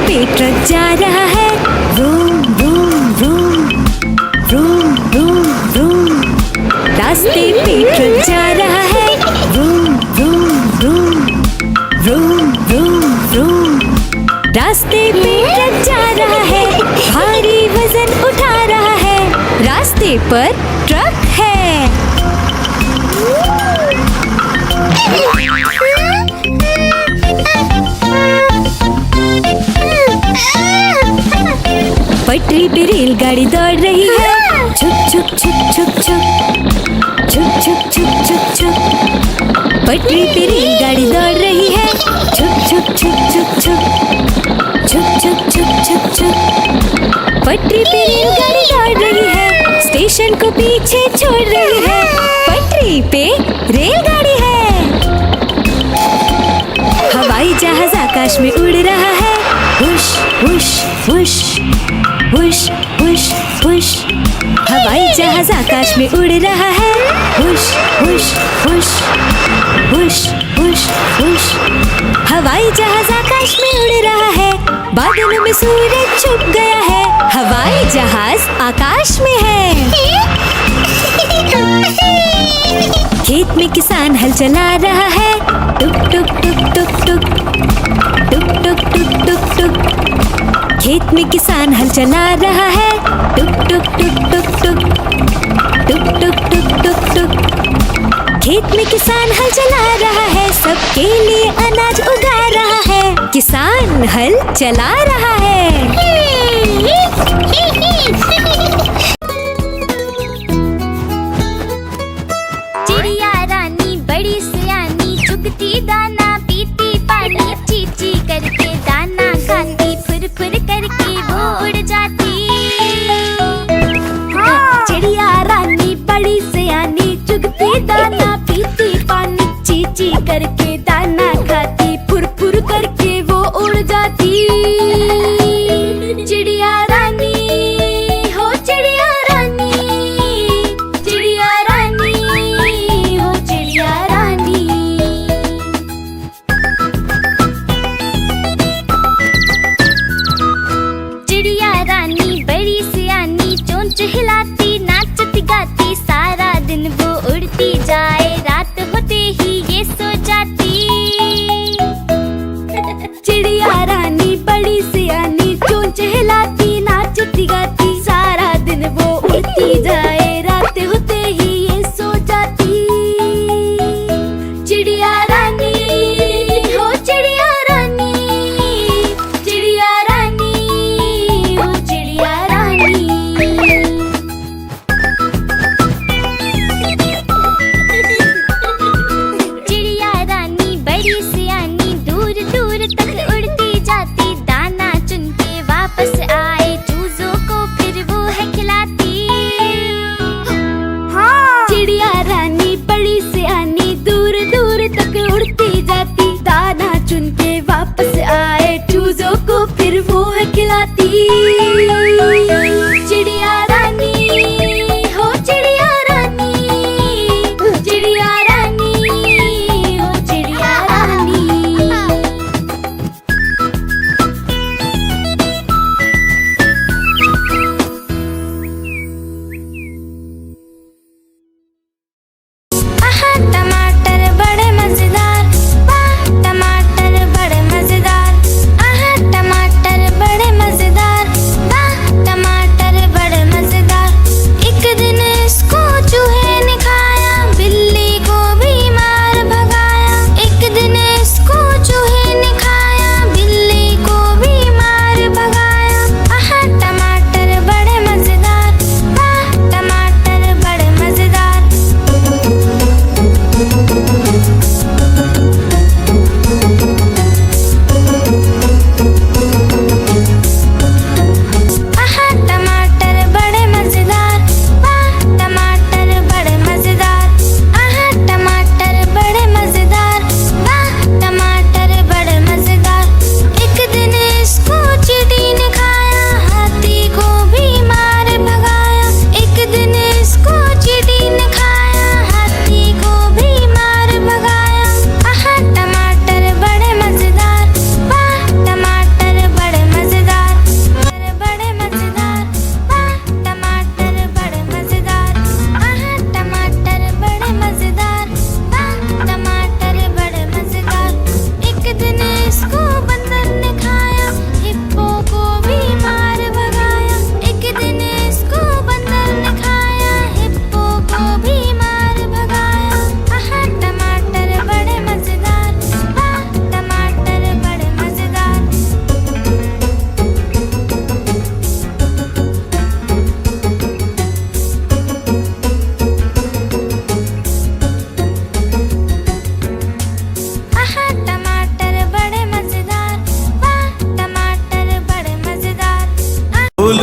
पे ट्रक जा रहा है, vroom vroom vroom, vroom vroom vroom. रास्ते पे ट्रक जा रहा है, vroom vroom vroom, vroom vroom vroom. रास्ते पे ट्रक जा रहा है, भारी वजन उठा रहा है, रास्ते पर ट्रक है। पटरी पे रेलगाड़ी दौड़ रही है, छुक छुक छुक छुक छुक, छुक छुक छुक छुक छुक। पटरी पे रेलगाड़ी दौड़ रही है, छुक छुक छुक छुक छुक, छुक छुक छुक छुक छुक। पटरी पे रेलगाड़ी दौड़ रही है, स्टेशन को पीछे छोड़ रही है, पटरी पे रेलगाड़ी है। हवाई जहाज आकाश में उड़ रहा है, हुश हुश हुश, हुश हुश हुश। हवाई जहाज आकाश में उड़ रहा है, हुश हुश हुश, हुश हुश हुश। हवाई जहाज आकाश में उड़ रहा है, बादलों में सूरज छुप गया है, हवाई जहाज आकाश में है। खेत में किसान हल चला रहा है, टुक टुक टुक टुक टुक, टुक टुक टुक टुक टुक। खेत में किसान हल चला रहा है, टुक टुक टुक टुक टुक, टुक टुक टुक टुक टुक। खेत में किसान हल चला रहा है, सबके लिए अनाज उगा रहा है, किसान हल चला रहा है। चिड़िया रानी बड़ी सियानी, चुगती दाना पीती पानी, चींची करके दाना खाती, फुर फुर करके वो उड़ जाती। चिड़िया रानी बड़ी सियानी, चुगती दाना पीती पानी, चींची करके दाना खाती, फुर फुर करके वो उड़ जाती। चिड़िया रानी हो चिड़िया रानी, चिड़िया रानी हो चिड़िया रानी। चिड़िया रानी बड़ी सियानी, चोंच हिलाती नाचती गाती, सारा दिन वो उड़ती जाए, रात होते ही ये सो जाती। चिड़िया रानी बड़ी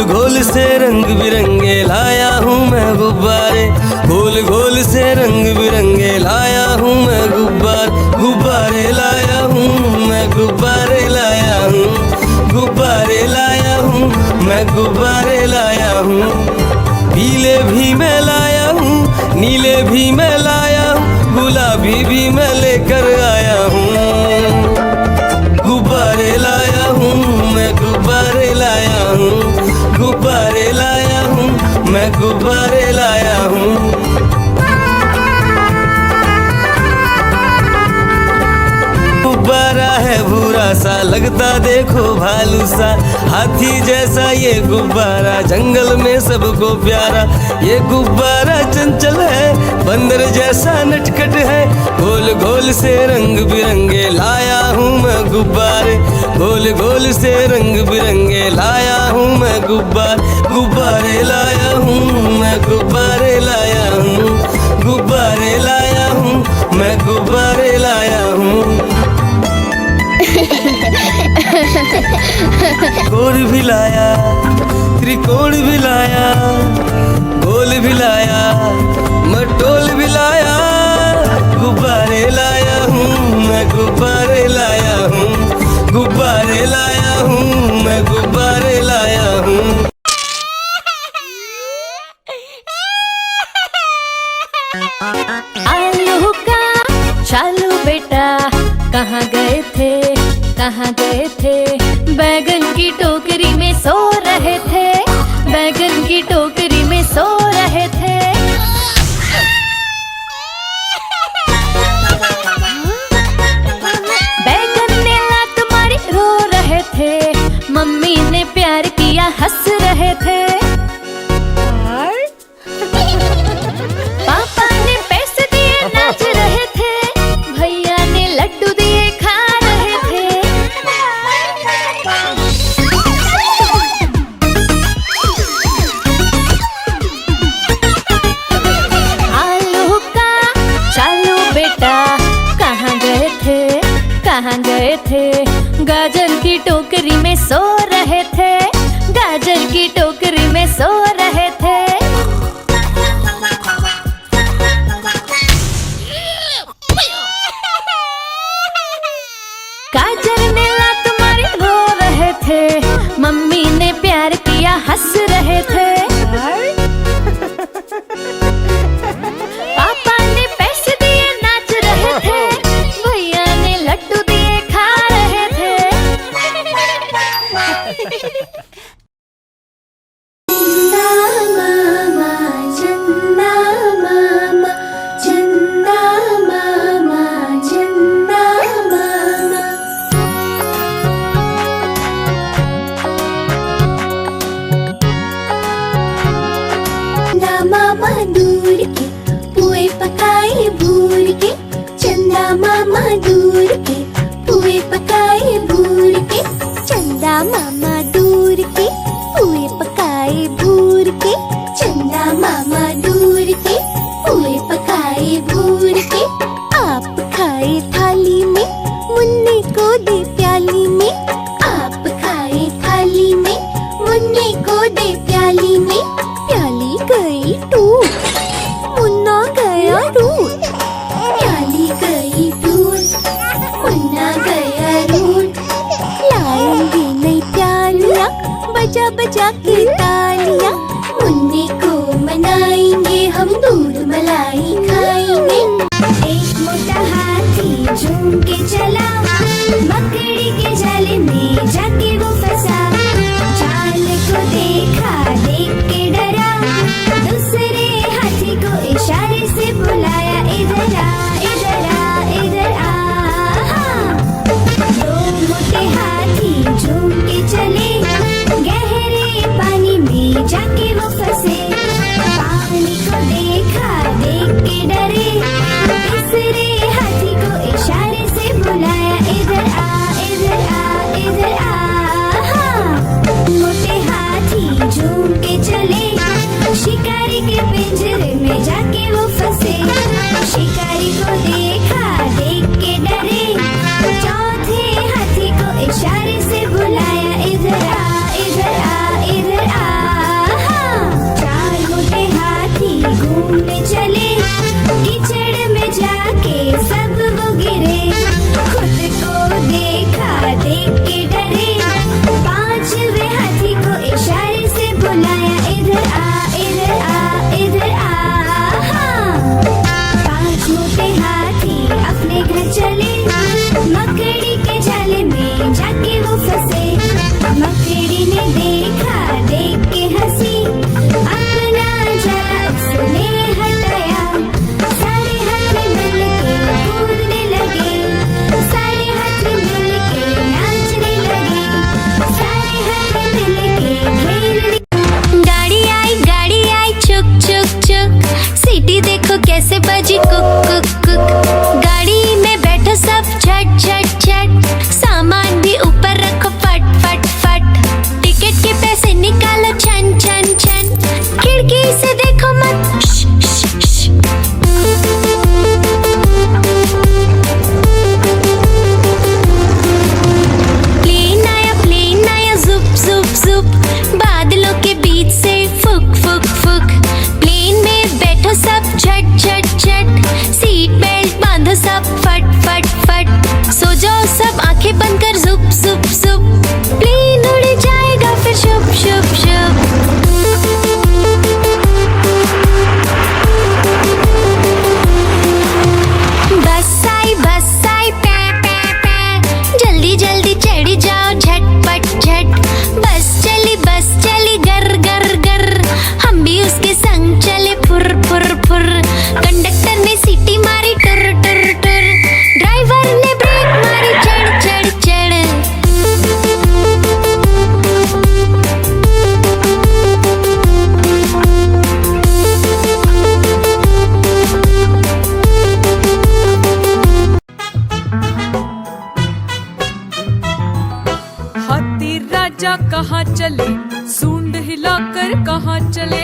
गोल गोल से रंग बिरंगे लाया हूँ मैं गुब्बारे, गोल गोल से रंग बिरंगे लाया हूँ मैं गुब्बारे लाया हूँ मैं, गुब्बारे लाया हूँ, गुब्बारे लाया हूँ मैं, गुब्बारे लाया हूँ। पीले भी मैं लाया हूँ, नीले भी मैं लाया हूँ, गुलाबी भी मैं लेकर आया हूँ। गुब्बारे लाया हूँ मैं, गुब्बारे लाया हूँ, गुब्बारे लाया हूँ मैं, गुब्बारे लाया हूँ। गुब्बारा है भूरा सा, लगता देखो भालू सा, हाथी जैसा ये गुब्बारा, जंगल में सबको प्यारा। ये गुब्बारा चंचल है, बंदर जैसा नटखट है, गोल गोल से रंग बिरंगे लाया हूँ मैं गुब्बारे, गोल गोल से रंग बिरंगे लाया हूँ मैं गुब्बारे लाया हूँ मैं, गुब्बारे लाया हूँ, गुब्बारे लाया हूँ मैं, गुब्बारे लाया हूँ। गोल भी लाया, त्रिकोण भी लाया, गोल भी लाया, मटोल भी लाया, गुब्बारे लाया हूँ मैं, गुब्बारे लाया हूँ, गुब्बारे लाया हूँ मैं, गुब्बारे लाया हूँ। आलू का चालू बेटा कहाँ गए थे, कहाँ गए थे, बैगन की टोकरी में सो रहे थे, बैगन की टोकरी में सो रहे थे। बैगन ने लात मारी रो रहे थे, मम्मी ने प्यार किया हंस रहे थे। पापा ने पैसे दिए नाच रहे थे, भैया ने लड्डू दिए खा रहे थे। आलू का चालू बेटा कहाँ गए थे, कहाँ गए थे, गाजर की टोकरी में सो रहे थे, गाजर की टोकरी में सो रहे थे। गाजर ने लात मारी रो रहे थे, मम्मी ने प्यार किया हंस रहे थे। पापा ने पैसे दिए नाच रहे थे, भैया ने लड्डू दिए खा रहे थे। मामा दूर के पुए पकाए भूर के, चंदा मामा दूर के पुए पकाए भूर के, चंदा मामा दूर के पुए पकाए भूर के। आप खाए थाली में, मुन्ने को दे प्याली में, आप खाए थाली में, मुन्ने को दे प्याली में। प्याली गई टूट, मुन्ना गया रूठ, प्याली गई टूट, मुन्ना गया रूठ। लाएंगे नई प्यालियाँ, बजा बजा के तालियाँ, मुन्ने को मनाएंगे हम, दूध मलाई खाएंगे। एक मोटा हाथी झूम के चला, मकड़ी के जाल में जाके वो फंसा। जाल को देखा, देख के डरा, दूसरे हाथी को इशारे से बुलाया, इधर आ, इधर आ, इधर आ। दो मोटे हाथी झूम के चले, गहरे पानी में जाके वो फंसे। पानी को देखा, देख के डरे, तीसरे हाथी को इशारे से बुलाया। कहाँ चले, सूंड हिलाकर कहाँ चले,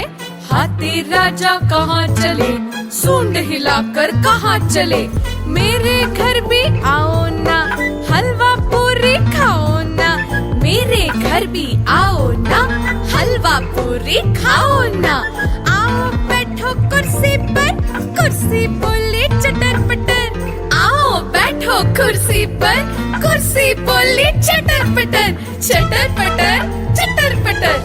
हाथी राजा कहाँ चले, सूंड हिलाकर कहाँ चले। मेरे घर भी आओ ना, हलवा पूरी खाओ ना, मेरे घर भी आओ ना, हलवा पूरी खाओ ना। आओ बैठो कुर्सी पर, कुर्सी बोले चटर पटर, आओ बैठो कुर्सी पर, कुर्सी बोले चटर पटर, चटर पटर चटर पटर।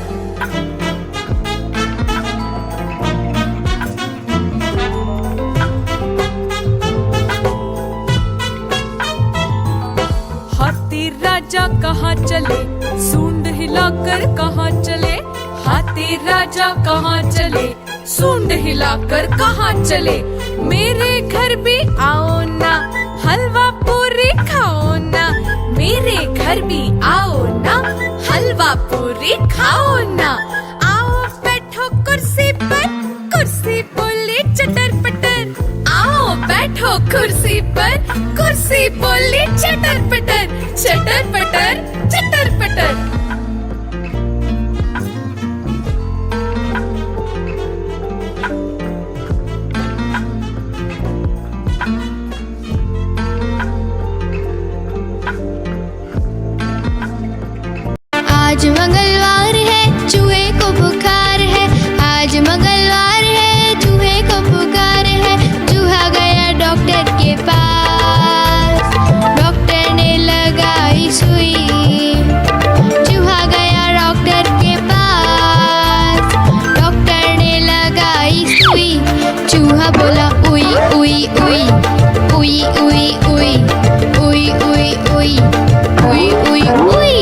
हाथी राजा कहाँ चले, सूंड हिलाकर कहाँ चले, हाथी राजा कहाँ चले, सूंड हिलाकर कहाँ चले। मेरे घर भी आओ ना, हलवा पूरी खाओ ना, मेरे घर भी आओ ना, हलवा पूरी खाओ ना। आओ बैठो कुर्सी पर, कुर्सी बोले चटर पटर, आओ बैठो कुर्सी पर, कुर्सी बोले चटर पटर, चटर पटर चटर पटर। आज मंगलवार है, चूहे को बुखार है, आज मंगलवार है, चूहे को बुखार है। चूहा गया डॉक्टर के पास, डॉक्टर ने लगाई सुई। चूहा गया डॉक्टर के पास, डॉक्टर ने लगाई सुई। चूहा बोला उई उई उई, उई उई उई, उई उई उई, उई उई उई।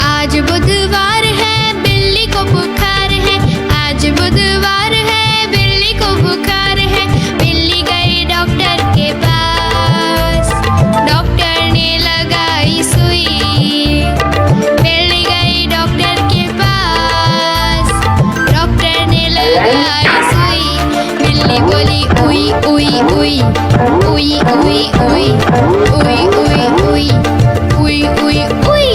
आज बुधवार है, बिल्ली को बुखार है, आज बुधवार है, बिल्ली को बुखार है। बिल्ली गई डॉक्टर के पास, डॉक्टर ने लगाई सुई। बिल्ली गई डॉक्टर के पास, डॉक्टर ने लगाई सुई। बिल्ली बोली उई उई उई, उई उई उई, उई उई उई, उई उई उई।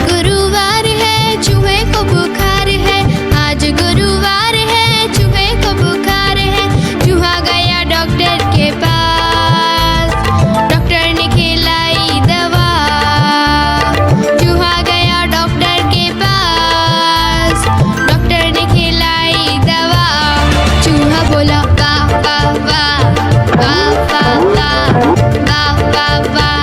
गुरुवार है, चूहे को बुखार है, आज गुरुवार है, चूहे को बुखार है। चूहा गया डॉक्टर के पास, डॉक्टर ने खिलाई दवा। चूहा गया डॉक्टर के पास, डॉक्टर ने खिलाई दवा। चूहा बोला वाह वाह वाह, वाह वाह वाह, वाह वाह वाह,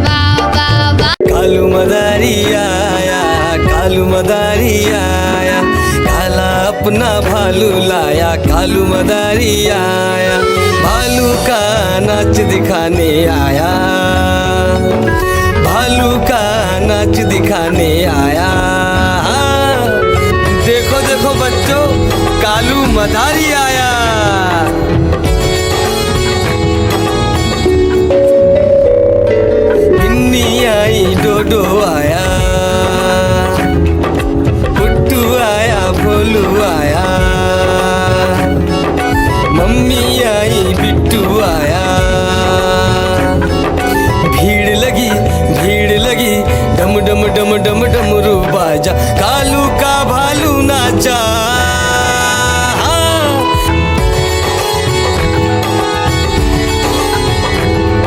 वाह वाह वाह। कालू मदारी आया, कालू मदारी आया, काला अपना भालू लाया, कालू मदारी आया, भालू का नाच दिखाने आया, भालू का नाच दिखाने आया। देखो देखो बच्चों, कालू मदारी आया। बिन्नी आई, डोडो आया, गुड्डू आया, भोलू आया, मम्मी आई, बिट्टू आया। भीड़ लगी, भीड़ लगी, डम डम डम डम डमरू बाजा, कालू का भालू नाचा।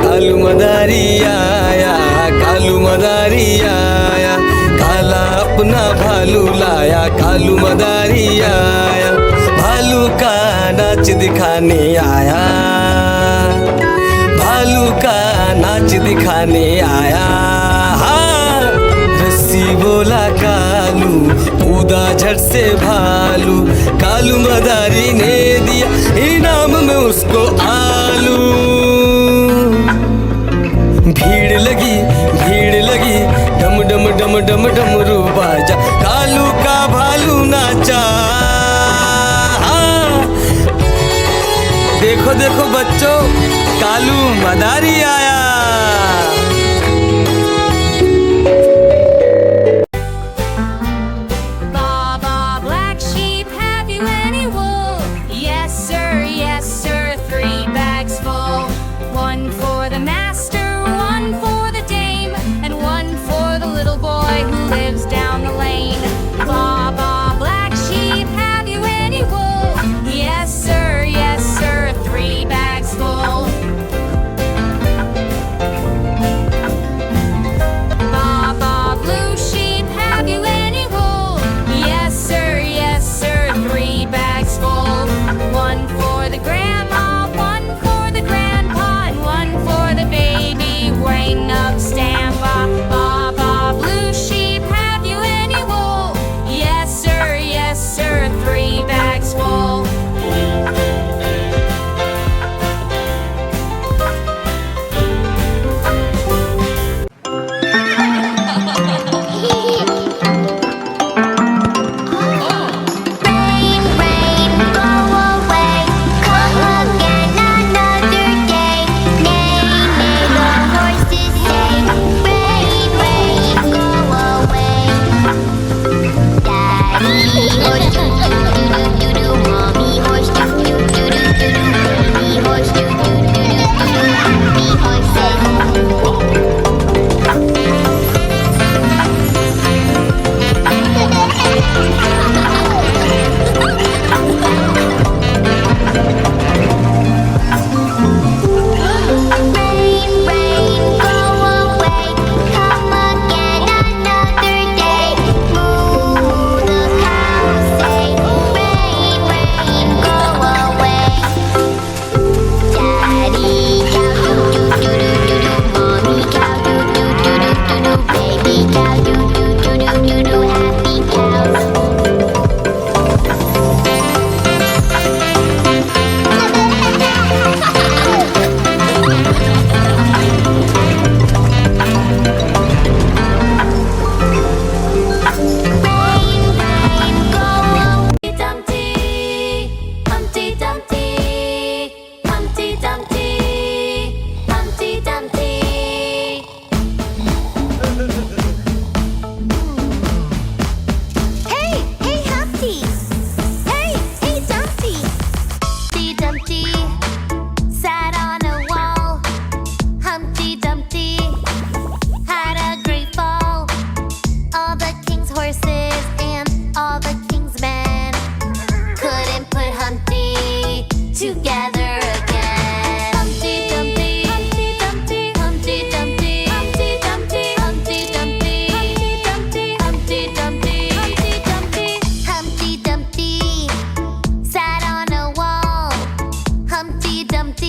कालू मदारी आया, कालू मदारी आया, काला अपना भालू लाया, कालू मदारी आया, भालू का नाच दिखाने आया, भालू का नाच दिखाने आया। रस्सी बोला कालू, कूदा झट से भालू, कालू मदारी ने दिया इनाम में उसको आलू। भीड़ लगी, भीड़ लगी, डम डम डम डम डमरू बाजा, कालू का भालू नाचा। देखो देखो बच्चों, कालू मदारी आया। Baba, black sheep, have you any wool? Yes sir, 3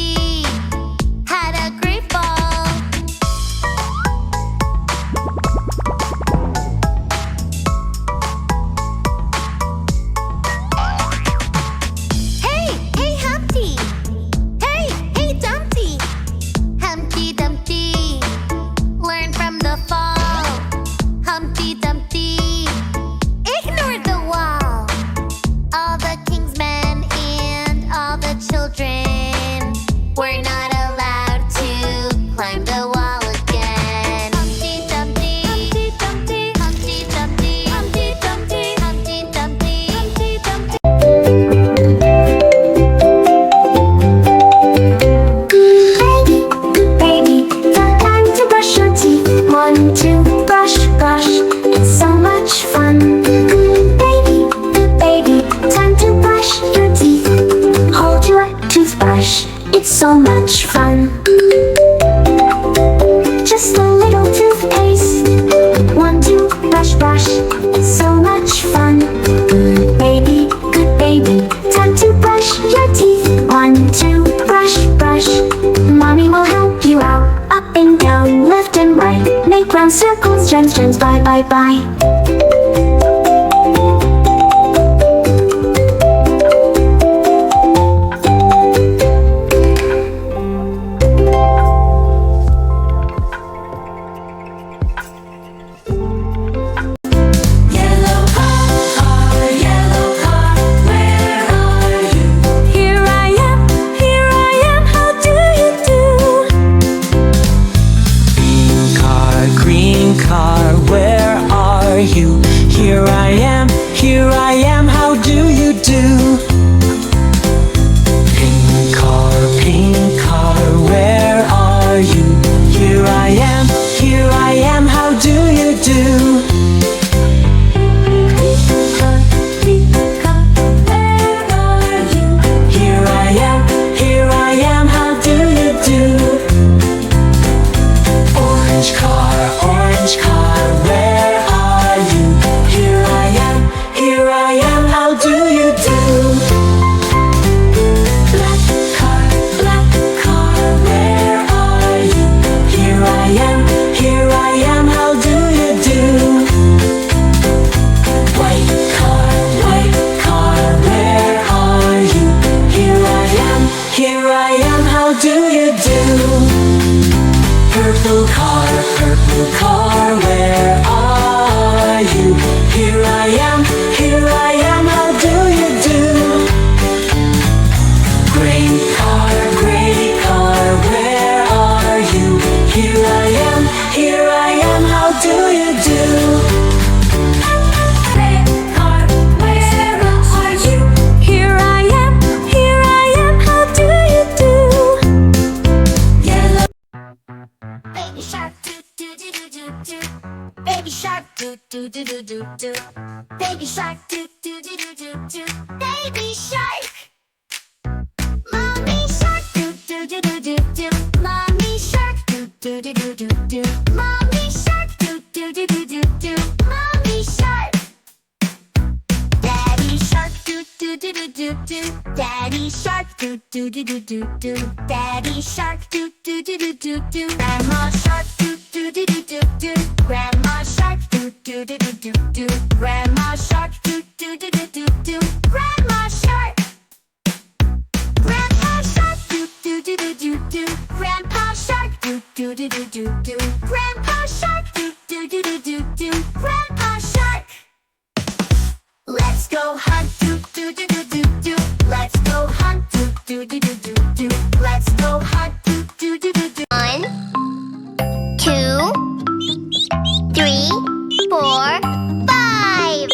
Dumpty had a great fall. Hey, hey Humpty! Hey, hey Dumpty! Humpty Dumpty, learn from the fall. Humpty Dumpty, ignore the wall. All the king's men and all the children were not allowed to climb the wall again. Humpty Dumpty, Humpty Dumpty, Humpty Dumpty, Humpty Dumpty, Humpty Dumpty, Humpty Dumpty. Baby, the time to brush your teeth. 1, 2, brush, brush. It's so much fun. Baby, time to brush your teeth. Hold your toothbrush. It's so much fun. Just a little toothpaste. 1, 2, brush, brush. It's so much fun. Good baby, time to brush your teeth. 1, 2, brush, brush. Mommy will help you out. Up and down, left and right. Make round circles, gems, gems, bye, bye, bye. Here I am, how do you do? Green car, where are you? Here I am, how do you do? Pink car, where are you? Here I am, how do you do? Here I am, how do you do? Orange car, where are you? Here I am, how do you do? Black car, where are you? Here I am, how do you do? White car, where are you? Here I am, how do you do? Purple car, where are you? Here I am, how do you do? Gray car, where are you? Here I am, how do you do? Red car, where are you? Here I am, how do you do? Yellow Baby shark, do do do do do do. Baby shark, do do do do do do. Baby shark, do do do do do do. Baby shark. Mommy shark, do do do do do do. Mommy shark, do do do do do do. Mommy shark, do do do do do do. Mommy shark. Daddy shark, do do do do do do. Daddy shark, do do do do do do. Daddy shark, do do do do do do. Grandma shark, do do do do do do. Grandma shark, do do do do do do. Grandma shark, do do do do do do. Grandma shark. Grandpa shark, do do do do do do. Grandpa shark, do do do do do do. Grandpa shark, do do do do do do. Grandpa shark. Let's go hunt, do do do do do do. Let's go hunt, do do do do do do. Let's go hunt, do do do do do. 1, 2, 3, 4, 5.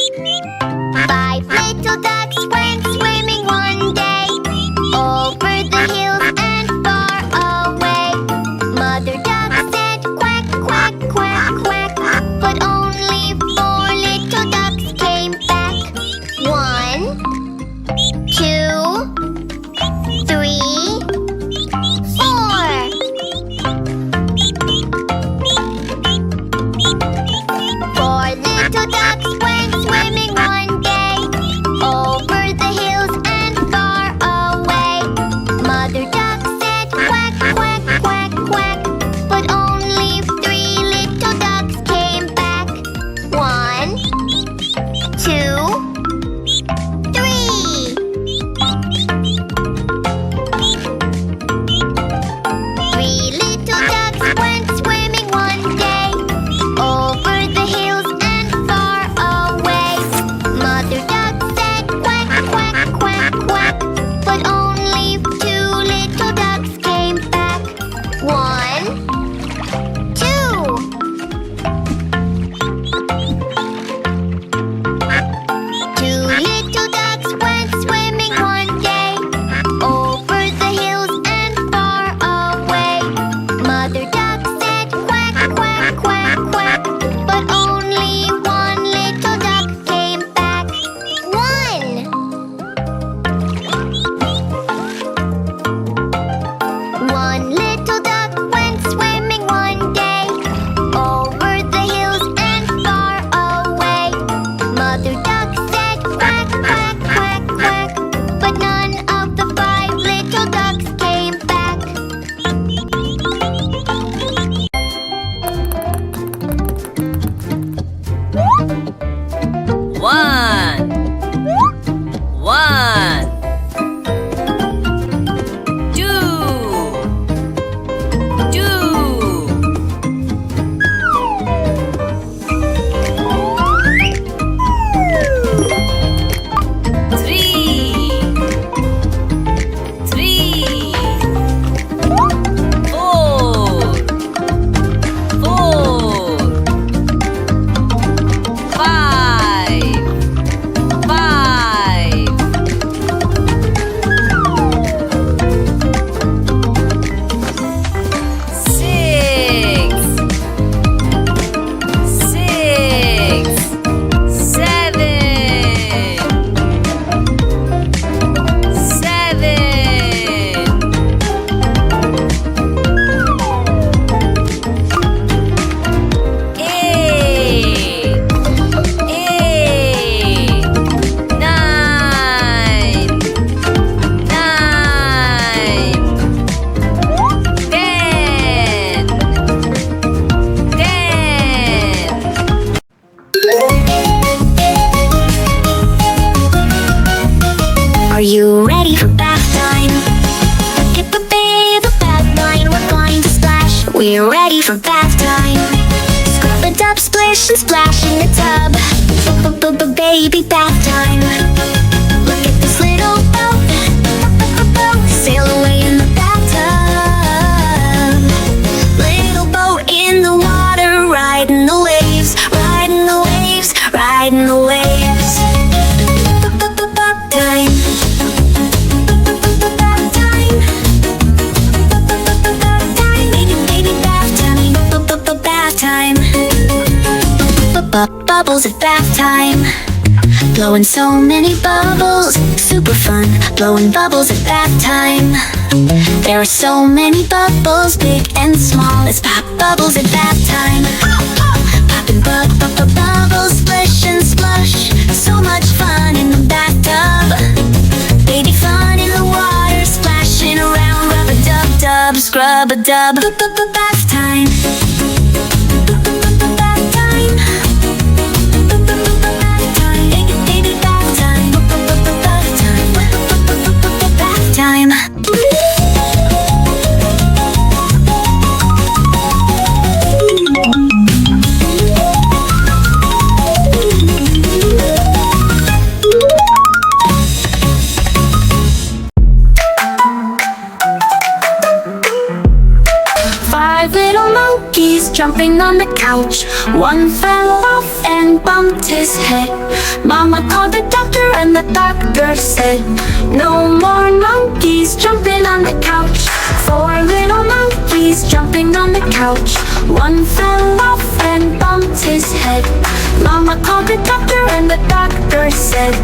5 little ducks went swimming one day over the hills and far away. Mother duck said quack, quack, quack, quack, but only 4 little ducks came back. 1, 2, 3, 4. 4 little ducks went swimming one day over We're ready for bath time. Scrub-a-dub, splish and splash in the tub. Baby bath time. Look at this little boat. Sail away in the bathtub. Little boat in the water, riding the waves, riding the waves, riding the waves. Bath time. Bath time. Baby bath time. Bath time. Bubbles at bath time. Blowing so many bubbles, super fun. Blowing bubbles at bath time. There are so many bubbles, big and small. Let's pop bubbles at bath time. Popping bubbles, splish and splush. So much fun in the bathtub. Baby fun in the water, splashing around. Rub-a-dub-dub, scrub-a-dub. Bath time. Time. 5 little monkeys jumping on the couch. One fell off and bumped his head. Mama called the doctor and the doctor said, no more monkeys jumping on the couch. 4 little monkeys jumping on the couch. One fell off and bumped his head. Mama called the doctor and the doctor said,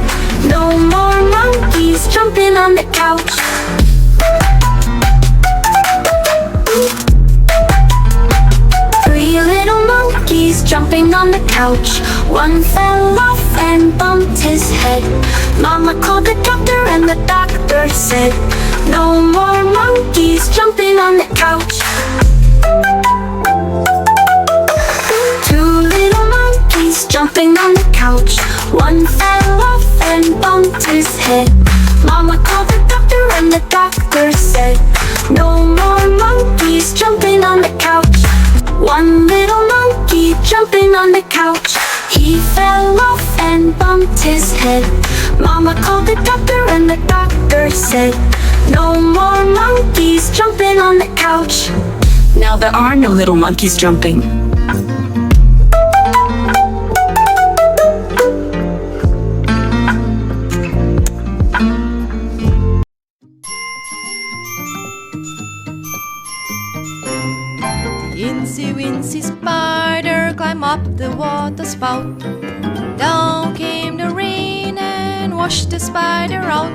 no more monkeys jumping on the couch. Little monkeys jumping on the couch. One fell off and bumped his head. Mama called the doctor and the doctor said, no more monkeys jumping on the couch. 2 little monkeys jumping on the couch. One fell off and bumped his head. Mama called the doctor and the doctor said, no more monkeys jumping on the couch. 1 little monkey jumping on the couch. He fell off and bumped his head. Mama called the doctor and the doctor said, no more monkeys jumping on the couch. Now there are no little monkeys jumping. Incy wincy spider climbed up the water spout. Down came the rain and washed the spider out.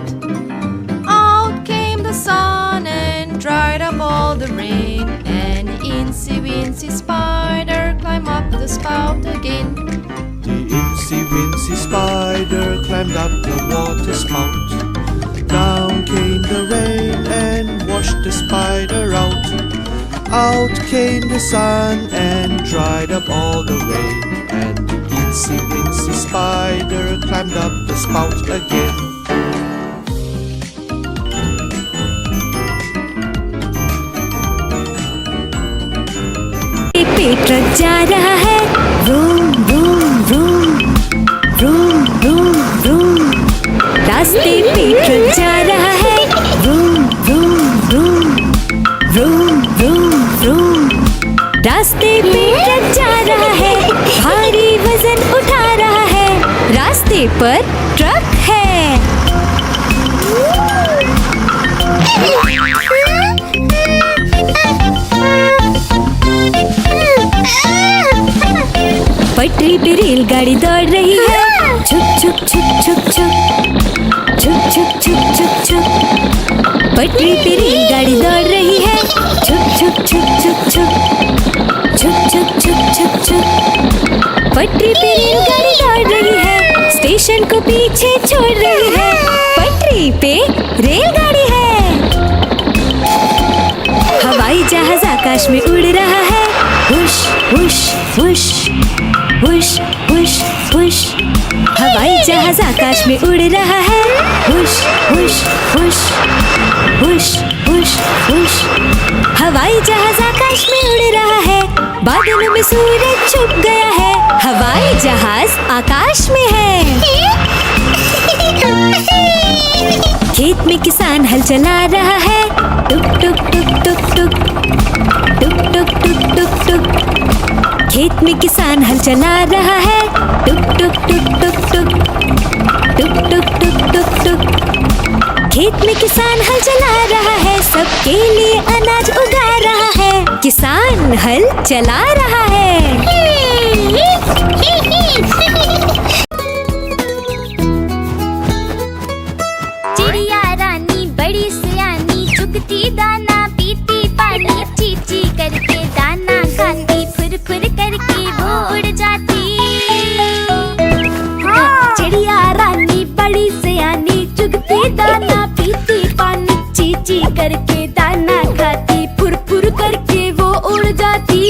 Out came the sun and dried up all the rain. And incy wincy spider climbed up the spout again. The incy wincy spider climbed up the water spout. Down came the rain and washed the spider out. Out came the sun and dried up all the rain. And the incy wincy spider climbed up the spout again. पे truck जा रहा है, room room room, room room room. रास्ते पे truck जा रहा है, room room room, room room room. रास्ते पे ट्रक जा रहा है, भारी वजन उठा रहा है। रास्ते पर ट्रक है। पटरी पे रेलगाड़ी दौड़ रही है, छुक छुक छुक छुक छुक, छुक छुक छुक छुक छुक। पटरी पे रेलगाड़ी दौड़ रही है, छुक छुक छुक छुक छुक, छुक छुक छुक छुक छुक। पटरी पे रेलगाड़ी दौड़ रही है, स्टेशन को पीछे छोड़ रही है। पटरी पे रेलगाड़ी है। हवाई जहाज आकाश में उड़ रहा है, हुश हुश हुश, हुश हुश हुश। हवाई जहाज आकाश में उड़ रहा है, हुश हुश हुश, हुश हुश हुश। हवाई जहाज आकाश में उड़ रहा है, बादलों में सूरज छुप गया है। हवाई जहाज आकाश में है। खेत में किसान हल चला रहा है, टुक टुक टुक टुक टुक टुक टुक टुक टुक टुक। खेत में किसान हल चला रहा है, टुक टुक टुक टुक टुक टुक टुक टुक टुक टुक। खेत में किसान हल चला रहा है, सबके लिए अनाज उगा रहा है। किसान हल चला रहा है। चिड़िया रानी बड़ी सियानी, चुगती दाना पीती पानी, चींची करके दाना खाती, फुर फुर करके वो उड़ जाती। हाँ। चिड़िया रानी बड़ी सियानी, चुगती दाना पीती पानी, चींची करके दाना खाती, फुर फुर करके वो उड़ जाती।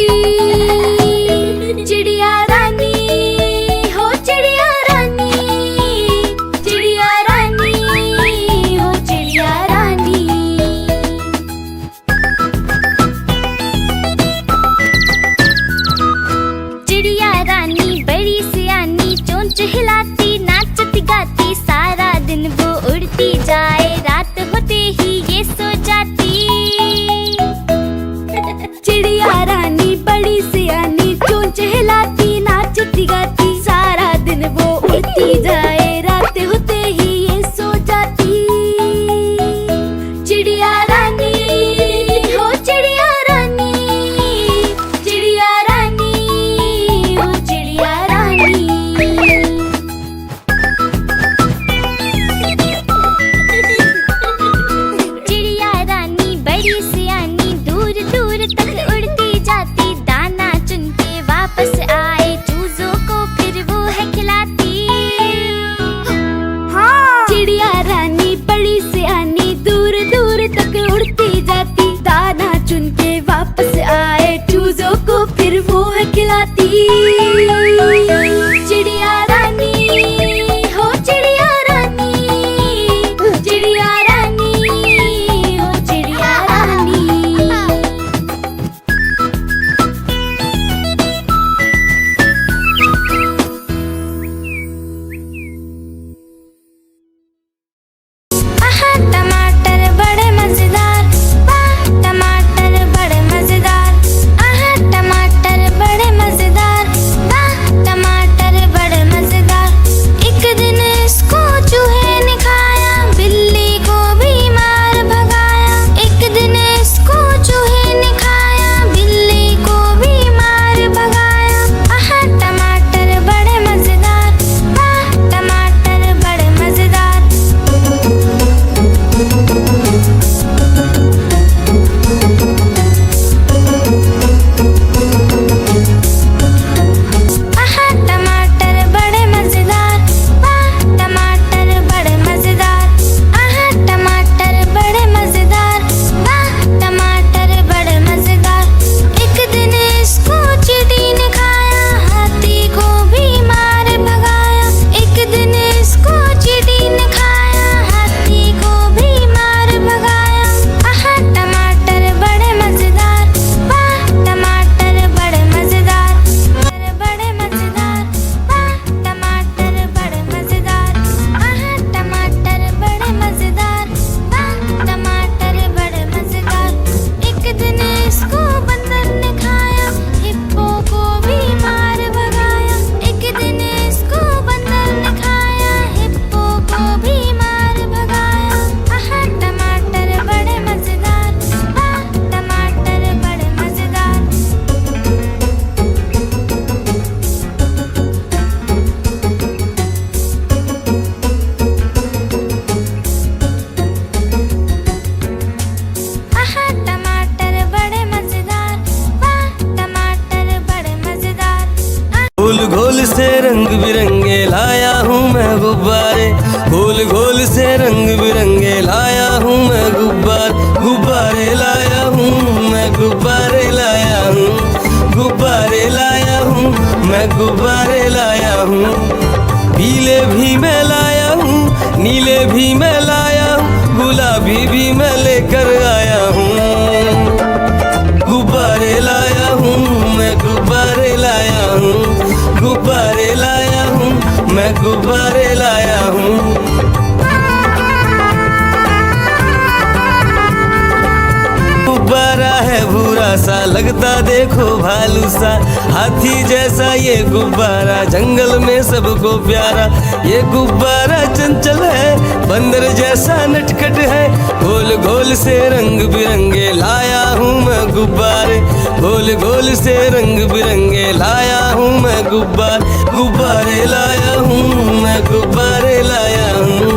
भूरा सा लगता देखो भालू सा, हाथी जैसा ये गुब्बारा जंगल में सबको प्यारा। ये गुब्बारा चंचल है, बंदर जैसा नटखट है, गोल गोल से रंग बिरंगे लाया हूँ मैं गुब्बारे, गोल गोल से रंग बिरंगे लाया हूँ मैं गुब्बारे लाया हूँ मैं, गुब्बारे लाया हूँ,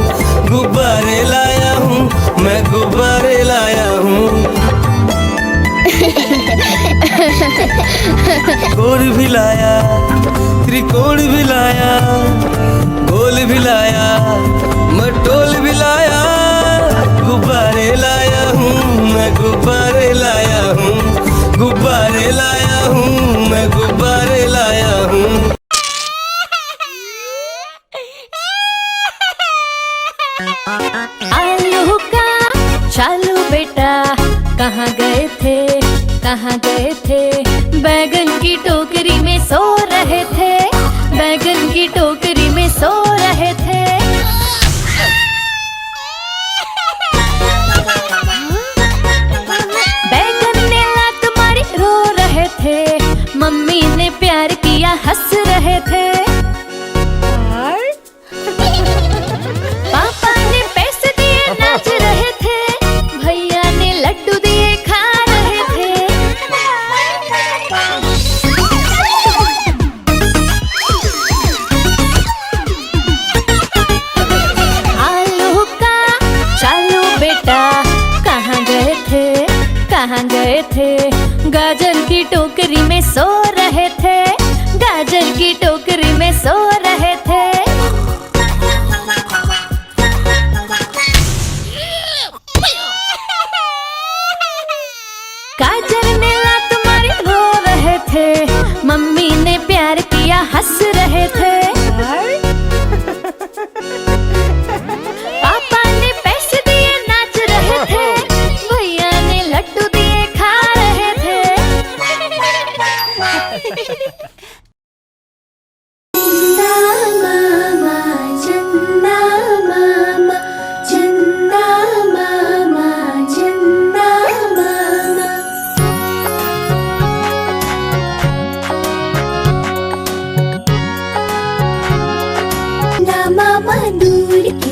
गुब्बारे लाया हूँ मैं, गुब्बारे लाया हूँ। कोण भी लाया, त्रिकोण भी लाया, गोल भी लाया, मटोल भी लाया, गुब्बारे लाया हूँ मैं, गुब्बारे लाया हूँ, गुब्बारे लाया हूँ मैं, गुब्बारे लाया हूँ। आलू का चालू बेटा कहाँ गए थे, कहाँ गए थे, बैगन की टोकरी में सो रहे थे, बैगन की टोकरी में सो रहे थे। बैगन ने लात मारी रो रहे थे, मम्मी ने प्यार किया हंस रहे थे। पापा ने पैसे दिए नाच रहे थे, भैया ने लड्डू दिए खा रहे थे। आलू का चालू बेटा कहाँ गए थे, कहाँ गए थे, गाजर की टोकरी में सो रहे थे, गाजर की टोकरी में सो रहे थे। गाजर ने लात मारी रो रहे थे, मम्मी ने प्यार किया हंस रहे थे। पापा ने पैसे दिए नाच रहे थे, भैया ने लड्डू दिए खा रहे थे। चंदा मामा, चंदा मामा, चंदा मामा, चंदा मामा दूर के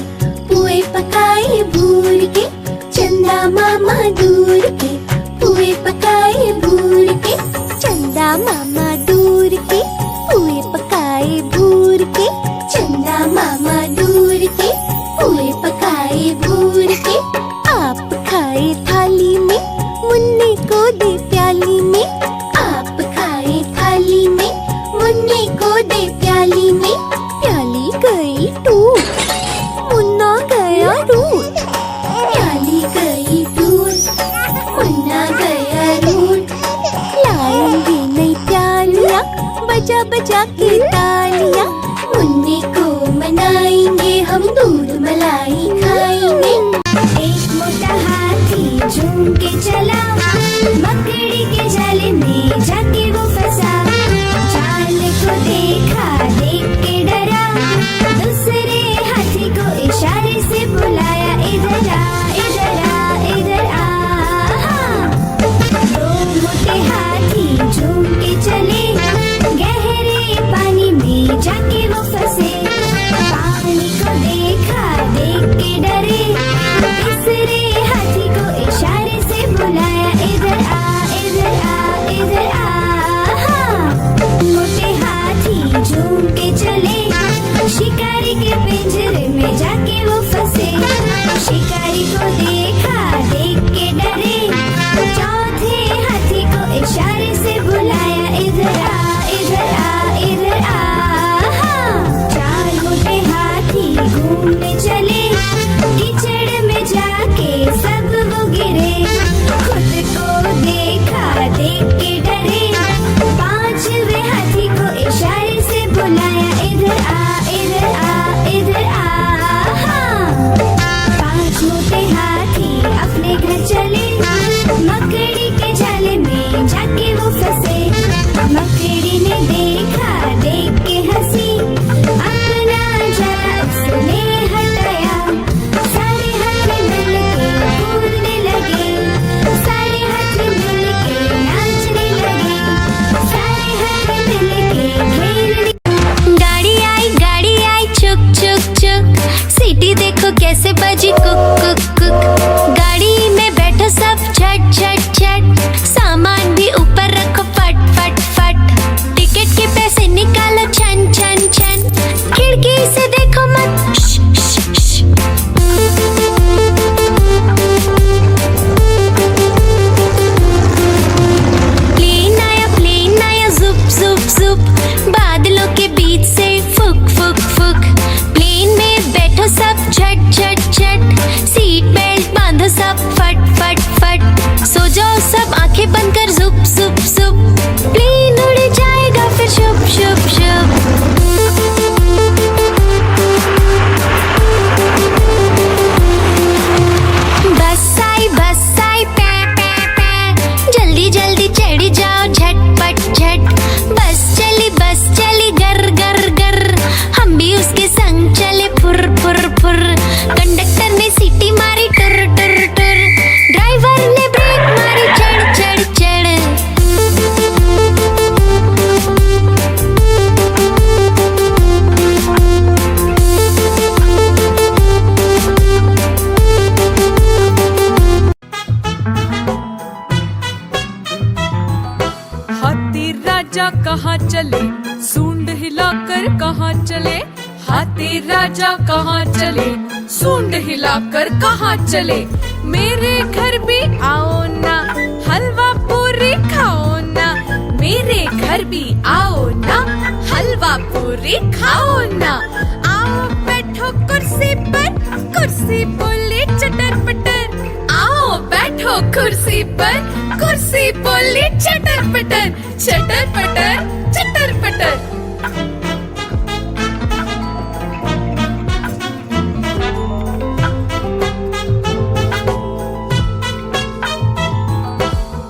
पुए पकाए भूर के, चंदा मामा दूर के पुए पकाए भूर के, चंदा मामा दूर के पुए पकाए भूर के, चंदा मामा दूर के पुए पकाए भूर के। आप खाए थाली में, मुन्ने को दे प्याली में, आप खाए थाली में, मुन्ने को दे प्याली में, प्याली गई टूट, मुन्ना गया रूठ, प्याली गई टूट, मुन्ना गया रूठ। लाएंगे नई प्यालियाँ बजा बजा के तालियाँ, मुन्ने को मनाएंगे हम, दूध मलाई खाएंगे। एक मोटा हाथी झूम के चला, मकड़ी के जाल में जाके वो फंसा, जाल को देखा देख के डरा, दूसरे हाथी को इशारे से बुलाया, इधर आ इधर आ इधर आ। दो मोटे हाथी झूम के चले, गहरे पानी में जाके वो फंसे, पानी को देखा देख के डरे, तीसरे हाथी को इशारे से बुलाया, जल्दी जल्दी चढ़ जाओ झटपट झट। बस चली गर गर गर, हम भी उसके संग चले फुर फुर फुर। कंडक्टर ने सीटी मारी टुर टुर टुर, ड्राइवर ने ब्रेक मारी चढ़ चढ़ चढ़। हाथी राजा कहाँ चले, सूंड हिलाकर कहाँ चले। हाथी राजा कहाँ चले, सूंड हिलाकर कहाँ चले। मेरे घर भी आओ ना, हलवा पूरी खाओ ना। मेरे घर भी आओ ना, हलवा पूरी खाओ ना। आओ बैठो कुर्सी पर, कुर्सी बोले चटर पटर। आओ बैठो कुर्सी पर, कुर्सी बोली चटर पटर। चटर पटर चटर पटर।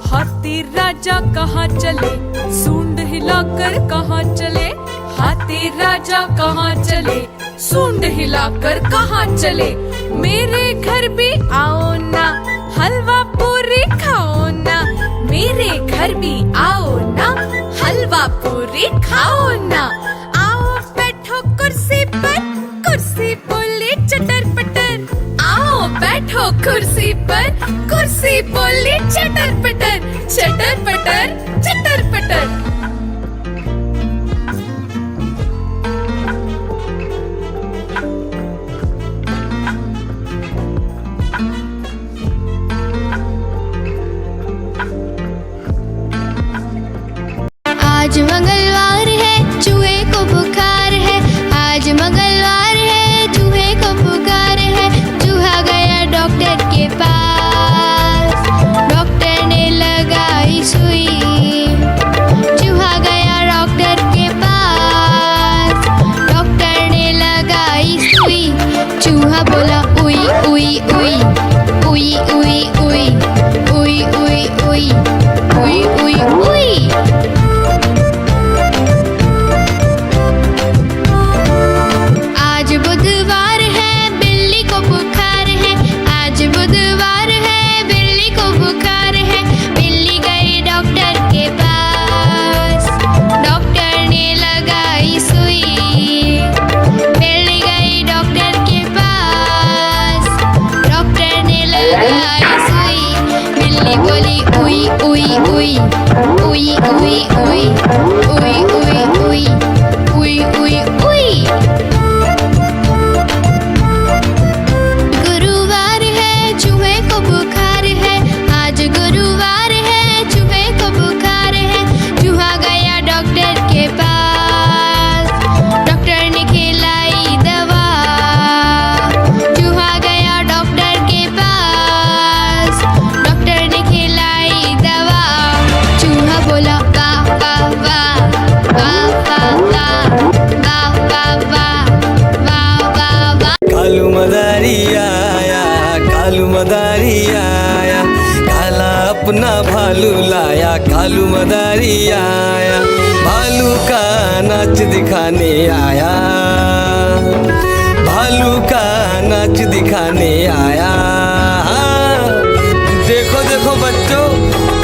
हाथी राजा कहाँ चले, सूंड हिलाकर कहाँ चले। हाथी राजा कहाँ चले, सूंड हिलाकर कहाँ चले। मेरे घर भी आओ ना, हलवा पूरी खाओ ना। मेरे घर भी आओ ना, हलवा पूरी खाओ ना। आओ बैठो कुर्सी पर, कुर्सी बोली चटर पटर। आओ बैठो कुर्सी पर, कुर्सी बोली चटर पटर। चटर पटर चटर पटर। आज मंगलवार है, चूहे को बुखार है। आज मंगलवार है, चूहे को बुखार है। चूहा गया डॉक्टर के पास, डॉक्टर ने लगाई सुई। चूहा गया डॉक्टर के पास, डॉक्टर ने लगाई सुई। चूहा बोला उई उई उई उई उई उई उई उई उई उई उई उई। आज बुधवार है, बिल्ली को बुखार है। आज बुधवार है, बिल्ली को बुखार है। बिल्ली गई डॉक्टर के पास, डॉक्टर ने लगाई सुई। बिल्ली गई डॉक्टर के पास, डॉक्टर ने लगाई सुई। बिल्ली बोली उई उई उई उई उई उई उई उई उई उई उई उई। गुरुवार है, चूहे को बुखार है। आज गुरुवार है, चूहे को बुखार है। चूहा गया डॉक्टर के पास, डॉक्टर ने खिलाई दवा। चूहा गया डॉक्टर के पास, डॉक्टर ने खिलाई दवा। चूहा बोला वाह वाह वाह वाह वाह वाह वाह वाह वाह वाह वाह। कालू मदारी आया, कालू मदारी आया। काला अपना भालू लाया, कालू मदारी आया। भालू का नाच दिखाने आया, भालू का नाच दिखाने आया। देखो देखो बच्चों,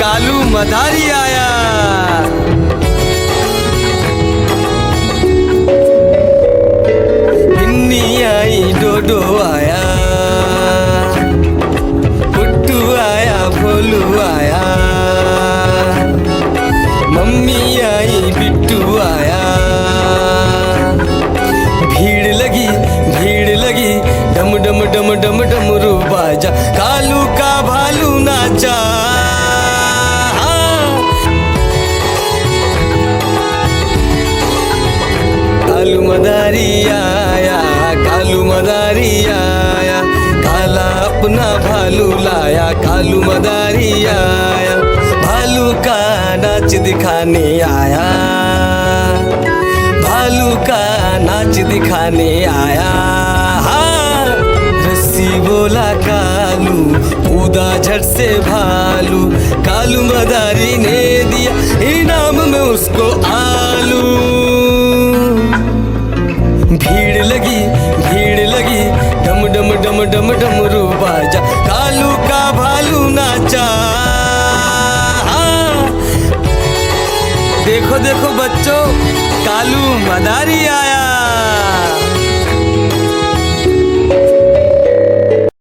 कालू मदारी आया। गिन्नी आई, डोडो आया, गुड्डू आया, भोलू आया। मम्मी आई, बिट्टू आया। भीड़ लगी, डम डम डम डम डमरू बाजा। कालू का भालू नाचा। कालू मदारी आया, कालू मदारी आया। काला अपना भालू लाया, कालू मदारी आया। भालू का नाच दिखाने आया, भालू का नाच दिखाने आया। हाँ, रस्सी बोला कालू, कूद कूदा झट से भालू, कालू मदारी ने दिया इनाम में उसको आलू। भीड़ लगी डम डम डम डम डमरू बाजा, कालू का भालू नाचा। देखो देखो बच्चों, कालू मदारी आया।